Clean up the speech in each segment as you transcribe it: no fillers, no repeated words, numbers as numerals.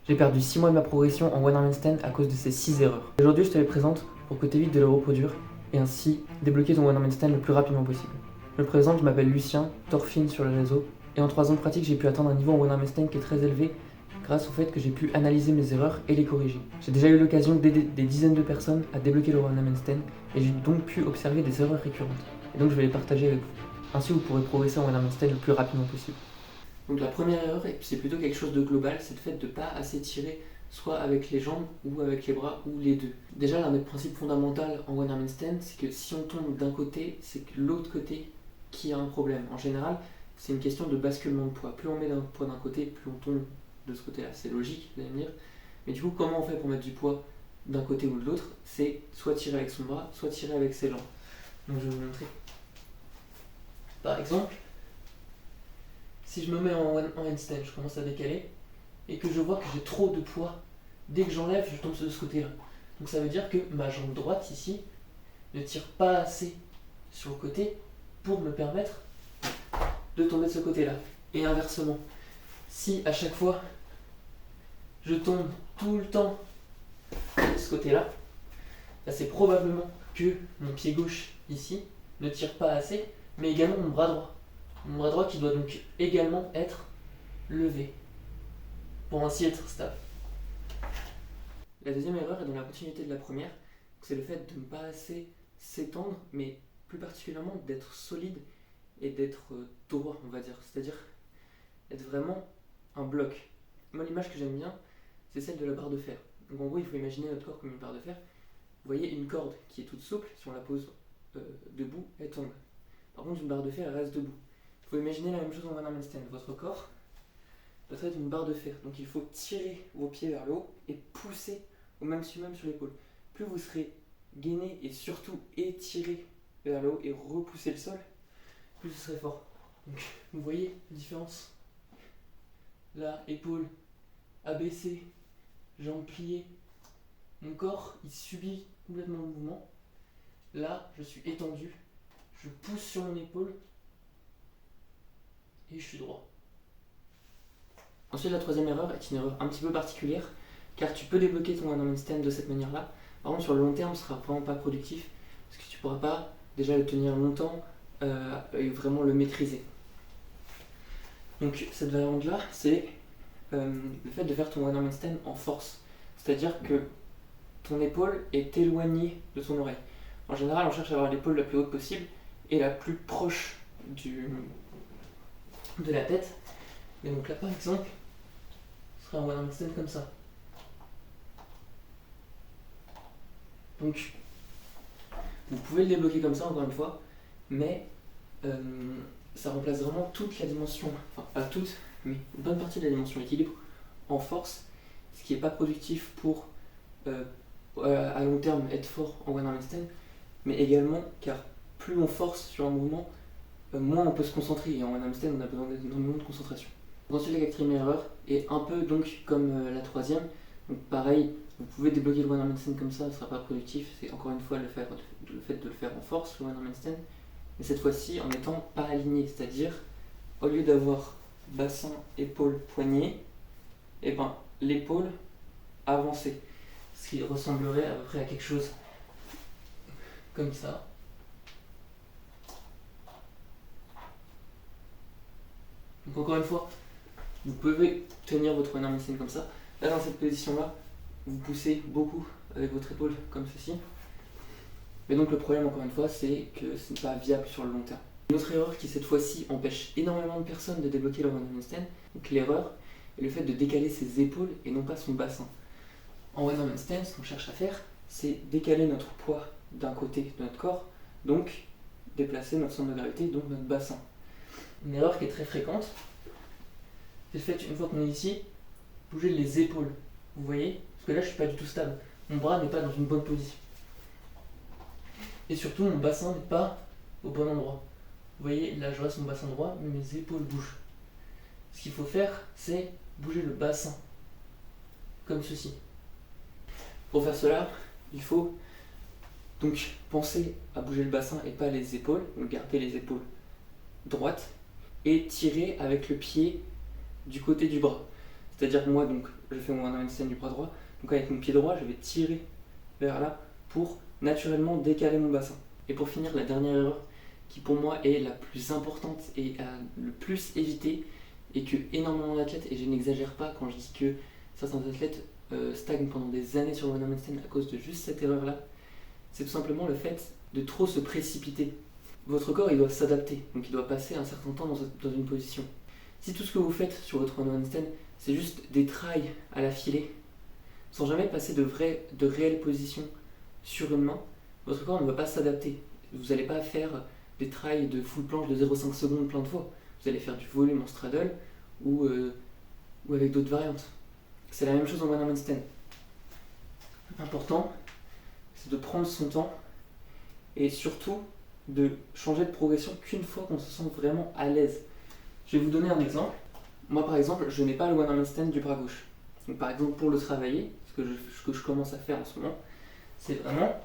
J'ai perdu 6 mois de ma progression en one arm handstand à cause de ces 6 erreurs. Aujourd'hui, je te les présente pour que tu évites de les reproduire et ainsi débloquer ton one arm handstand le plus rapidement possible. Je me présente, je m'appelle Lucien, Torfine sur les réseaux, et en 3 ans de pratique, j'ai pu atteindre un niveau en one arm handstand qui est très élevé grâce au fait que j'ai pu analyser mes erreurs et les corriger. J'ai déjà eu l'occasion d'aider des dizaines de personnes à débloquer leur one arm handstand et j'ai donc pu observer des erreurs récurrentes. Et donc je vais les partager avec vous. Ainsi, vous pourrez progresser en one arm handstand le plus rapidement possible. Donc la première erreur, et c'est plutôt quelque chose de global, c'est le fait de ne pas assez tirer soit avec les jambes ou avec les bras ou les deux. Déjà, l'un des principes fondamentaux en one arm handstand, c'est que si on tombe d'un côté, c'est que l'autre côté qui a un problème. En général, c'est une question de basculement de poids. Plus on met d'un poids d'un côté, plus on tombe de ce côté-là. C'est logique, vous allez me dire. Mais du coup, comment on fait pour mettre du poids d'un côté ou de l'autre? C'est soit tirer avec son bras, soit tirer avec ses jambes. Donc je vais vous montrer. Par exemple, si je me mets en handstand, je commence à décaler et que je vois que j'ai trop de poids, dès que j'enlève, je tombe de ce côté-là. Donc ça veut dire que ma jambe droite ici ne tire pas assez sur le côté pour me permettre de tomber de ce côté-là. Et inversement, si à chaque fois je tombe tout le temps de ce côté-là, c'est probablement que mon pied gauche ici ne tire pas assez, mais également mon bras droit. Mon bras droit qui doit donc également être levé pour ainsi être stable. La deuxième erreur est dans la continuité de la première, c'est le fait de ne pas assez s'étendre, mais plus particulièrement d'être solide et d'être droit, on va dire, c'est-à-dire être vraiment un bloc. Moi, l'image que j'aime bien, c'est celle de la barre de fer. Donc en gros, il faut imaginer notre corps comme une barre de fer. Vous voyez une corde qui est toute souple, si on la pose debout, elle tombe. Par contre, une barre de fer, elle reste debout. Il faut imaginer la même chose en one arm handstand. Votre corps doit être une barre de fer. Donc il faut tirer vos pieds vers le haut et pousser au maximum sur l'épaule. Plus vous serez gainé et surtout étiré vers le haut et repousser le sol, plus ce serait fort. Donc vous voyez la différence? Là, épaule abaissée, jambes pliées. Mon corps, il subit complètement le mouvement. Là, je suis étendu, je pousse sur mon épaule et je suis droit. Ensuite, la troisième erreur est une erreur un petit peu particulière, car tu peux débloquer ton one arm handstand de cette manière-là. Par contre, sur le long terme, ce ne sera vraiment pas productif, parce que tu ne pourras pas déjà le tenir longtemps et vraiment le maîtriser. Donc cette variante-là, c'est le fait de faire ton one arm handstand en force. C'est-à-dire que ton épaule est éloignée de ton oreille. En général, on cherche à avoir l'épaule la plus haute possible et la plus proche de la tête. Et donc là, par exemple, ce serait un one arm handstand comme ça. Donc, vous pouvez le débloquer comme ça, encore une fois, mais ça remplace vraiment toute la dimension, enfin pas toute, mais une bonne partie de la dimension équilibre en force, ce qui n'est pas productif pour à long terme être fort en one arm handstand, mais également car plus on force sur un mouvement, moins on peut se concentrer, et en one arm handstand on a besoin d'énormément de concentration. Ensuite, la quatrième erreur est un peu donc comme la troisième, donc pareil, vous pouvez débloquer le one arm handstand comme ça, ce ne sera pas productif, c'est encore une fois le fait de le faire en force, le one arm handstand, mais cette fois-ci en n'étant pas aligné, c'est-à-dire au lieu d'avoir bassin, épaule, poignet, et ben l'épaule avancée, ce qui ressemblerait à peu près à quelque chose comme ça. Donc encore une fois, vous pouvez tenir votre one arm handstand comme ça. Là, dans cette position-là, vous poussez beaucoup avec votre épaule comme ceci. Mais donc le problème, encore une fois, c'est que ce n'est pas viable sur le long terme. Une autre erreur qui, cette fois-ci, empêche énormément de personnes de débloquer leur one arm handstand, donc l'erreur est le fait de décaler ses épaules et non pas son bassin. En one arm handstand, ce qu'on cherche à faire, c'est décaler notre poids d'un côté de notre corps, donc déplacer notre centre de gravité, donc notre bassin. Une erreur qui est très fréquente, c'est le fait, une fois qu'on est ici, bouger les épaules. Vous voyez? Parce que là, je ne suis pas du tout stable. Mon bras n'est pas dans une bonne position. Et surtout, mon bassin n'est pas au bon endroit. Vous voyez, là, je reste mon bassin droit, mais mes épaules bougent. Ce qu'il faut faire, c'est bouger le bassin, comme ceci. Pour faire cela, il faut donc penser à bouger le bassin et pas les épaules, donc garder les épaules droites et tirer avec le pied du côté du bras. C'est-à-dire que moi, donc, je fais mon one arm stand du bras droit. Donc avec mon pied droit, je vais tirer vers là pour naturellement décaler mon bassin. Et pour finir, la dernière erreur qui pour moi est la plus importante et le plus évitée, et que énormément d'athlètes, et je n'exagère pas quand je dis que certains athlètes stagnent pendant des années sur le one arm stand à cause de juste cette erreur là, c'est tout simplement le fait de trop se précipiter. Votre corps il doit s'adapter, donc il doit passer un certain temps dans une position. Si tout ce que vous faites sur votre one arm stand c'est juste des trails à la filée, sans jamais passer de réelles positions sur une main, votre corps ne va pas s'adapter. Vous n'allez pas faire des trails de full planche de 0,5 secondes plein de fois. Vous allez faire du volume en straddle ou avec d'autres variantes. C'est la même chose en one arm stand. L'important, c'est de prendre son temps et surtout de changer de progression qu'une fois qu'on se sent vraiment à l'aise. Je vais vous donner un exemple. Moi par exemple, je n'ai pas le one arm stand du bras gauche. Donc par exemple pour le travailler, ce que je commence à faire en ce moment, c'est vraiment,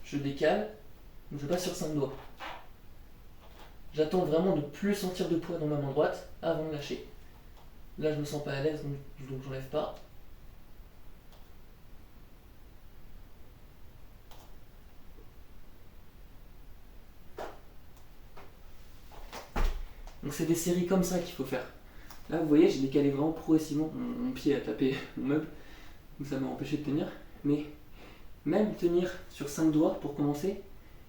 je décale, je passe sur 5 doigts. J'attends vraiment de plus sentir de poids dans ma main droite avant de lâcher. Là je me sens pas à l'aise donc j'enlève pas. Donc c'est des séries comme ça qu'il faut faire. Là vous voyez j'ai décalé vraiment progressivement, mon pied a tapé mon meuble, donc ça m'a empêché de tenir. Mais même tenir sur 5 doigts pour commencer,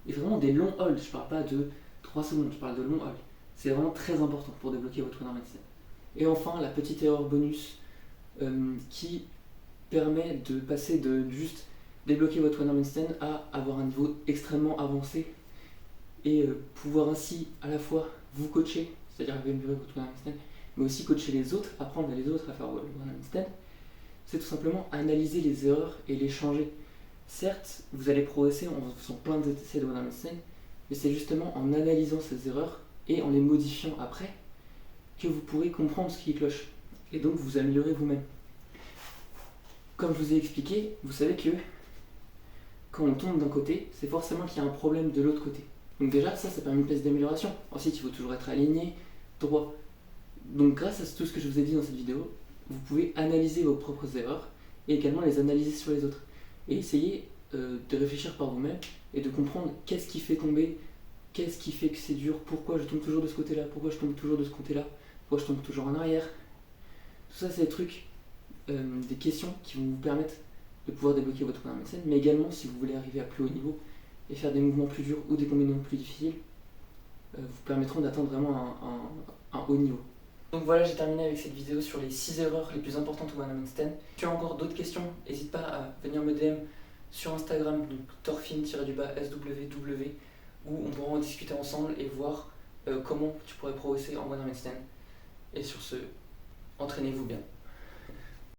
et vraiment des longs holds, je parle pas de 3 secondes, je parle de longs holds. C'est vraiment très important pour débloquer votre one arm stand. Et enfin la petite erreur bonus qui permet de passer de juste débloquer votre one arm stand à avoir un niveau extrêmement avancé et pouvoir ainsi à la fois vous coacher, c'est-à-dire améliorer votre one arm stand, mais aussi coacher les autres, apprendre les autres à faire le one arm stand, c'est tout simplement analyser les erreurs et les changer. Certes, vous allez progresser en faisant plein d'essais de one arm stand, mais c'est justement en analysant ces erreurs et en les modifiant après que vous pourrez comprendre ce qui cloche et donc vous améliorer vous-même. Comme je vous ai expliqué, vous savez que quand on tombe d'un côté, c'est forcément qu'il y a un problème de l'autre côté. Donc déjà, ça permet une pièce d'amélioration. Ensuite, il faut toujours être aligné, droit. Donc grâce à tout ce que je vous ai dit dans cette vidéo, vous pouvez analyser vos propres erreurs et également les analyser sur les autres. Et essayer de réfléchir par vous-même et de comprendre qu'est-ce qui fait tomber, qu'est-ce qui fait que c'est dur, pourquoi je tombe toujours de ce côté-là, pourquoi je tombe toujours de ce côté-là, pourquoi je tombe toujours en arrière. Tout ça, c'est des trucs, des questions qui vont vous permettre de pouvoir débloquer votre one arm stand, mais également si vous voulez arriver à plus haut niveau et faire des mouvements plus durs ou des combinaisons plus difficiles, vous permettront d'atteindre vraiment un haut niveau. Donc voilà, j'ai terminé avec cette vidéo sur les 6 erreurs les plus importantes au one arm stand. Si tu as encore d'autres questions, n'hésite pas à venir me DM sur Instagram, donc torfin-SWW, où on pourra en discuter ensemble et voir comment tu pourrais progresser en one arm stand. Et sur ce, entraînez-vous bien.